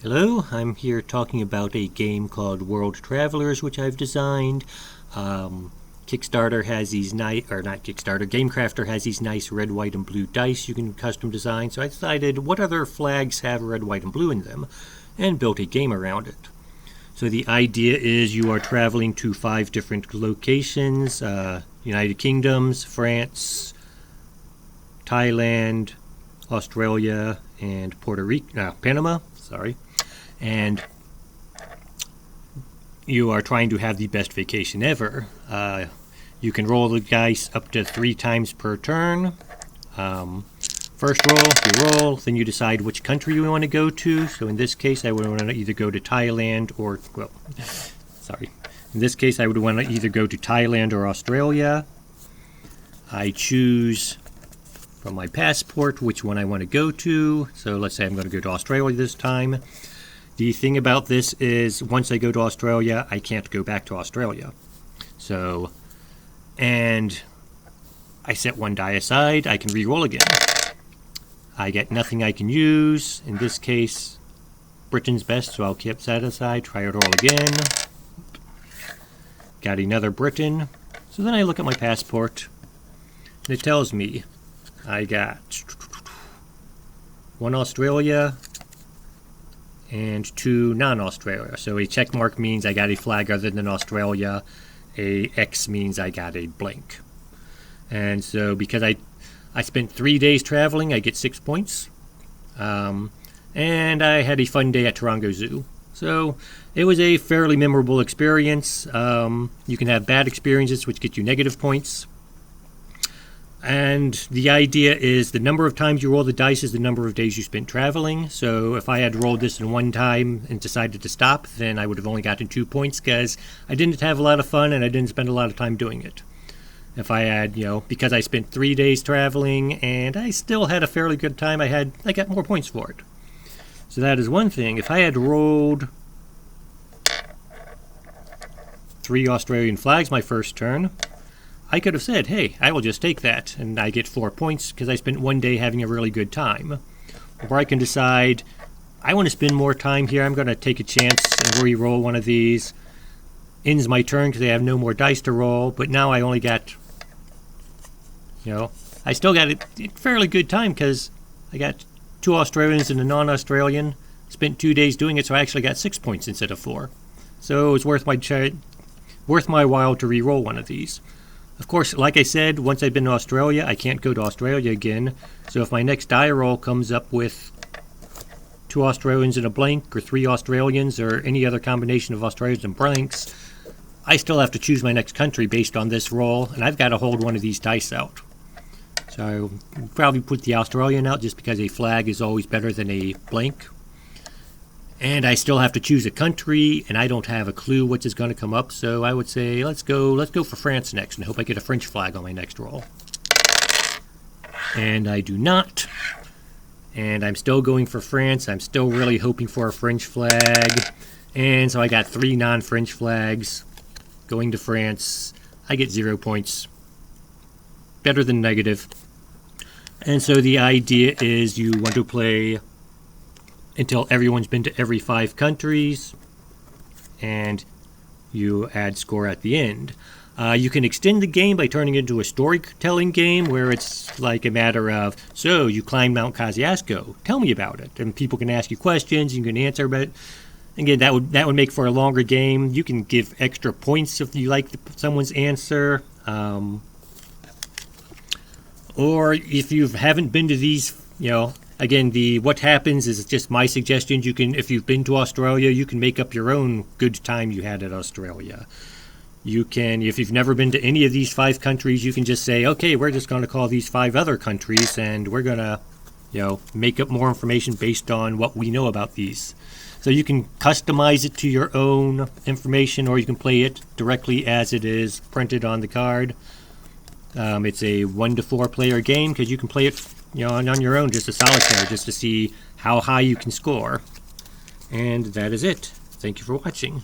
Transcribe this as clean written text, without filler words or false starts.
Hello, I'm here talking about a game called World Travelers, which I've designed. Kickstarter has these nice, or not Kickstarter, GameCrafter has these nice red, white, and blue dice you can custom design. So I decided what other flags have red, white, and blue in them, and built a game around it. So the idea is you are traveling to 5 different locations: United Kingdoms, France, Thailand, Australia, and Panama. Sorry. And you are trying to have the best vacation ever. You can roll the dice up to 3 times per turn. First roll, you roll, then you decide which country you want to go to. So in this case, I would want to either go to Thailand or, in this case, I would want to either go to Thailand or Australia. I choose from my passport which one I want to go to. So let's say I'm going to go to Australia this time. The thing about this is once I go to Australia, I can't go back to Australia. So, and I set 1 die aside, I can re-roll again. I get nothing I can use. In this case, Britain's best, so I'll keep that aside, try to roll again. Got another Britain. So then I look at my passport, and it tells me I got 1 Australia and 2 non-Australia. So a check mark means I got a flag other than Australia. A X means I got a blank. And so because I spent 3 days traveling, I get 6 points. And I had a fun day at Taronga Zoo. So it was a fairly memorable experience. You can have bad experiences which get you negative points. And the idea is the number of times you roll the dice is the number of days you spent traveling. So if I had rolled this in 1 time and decided to stop, then I would have only gotten 2 points because I didn't have a lot of fun and I didn't spend a lot of time doing it. If I had, because I spent 3 days traveling and I still had a fairly good time, I got more points for it. So that is one thing. If I had rolled 3 Australian flags my first turn, I could have said, hey, I will just take that, and I get 4 points because I spent 1 day having a really good time. Or I can decide, I want to spend more time here, I'm going to take a chance and re-roll one of these. Ends my turn because I have no more dice to roll, but now I only got, I still got a fairly good time because I got 2 Australians and a non-Australian. Spent 2 days doing it, so I actually got 6 points instead of 4. So it was worth my while to re-roll one of these. Of course, like I said, once I've been to Australia, I can't go to Australia again. So if my next die roll comes up with 2 Australians and a blank, or 3 Australians, or any other combination of Australians and blanks, I still have to choose my next country based on this roll, and I've got to hold one of these dice out. So I'll probably put the Australian out just because a flag is always better than a blank. And I still have to choose a country, and I don't have a clue which is going to come up, so I would say let's go for France next, and hope I get a French flag on my next roll. And I do not. And I'm still going for France. I'm still really hoping for a French flag. And so I got 3 non-French flags going to France. I get 0 points. Better than negative. And so the idea is you want to play until everyone's been to every 5 countries, and you add score at the end. You can extend the game by turning it into a storytelling game where it's like a matter of, so you climbed Mount Kosciuszko, tell me about it. And people can ask you questions, you can answer, but again, that would make for a longer game. You can give extra points if you like someone's answer. Or if you haven't been to these, again, what happens is just my suggestions. You can, if you've been to Australia, you can make up your own good time you had at Australia. You can, if you've never been to any of these 5 countries, you can just say, okay, we're just going to call these 5 other countries, and we're going to, make up more information based on what we know about these. So you can customize it to your own information, or you can play it directly as it is printed on the card. It's a 1 to 4 player game because you can play it on your own, just a solitaire, just to see how high you can score. And that is it. Thank you for watching.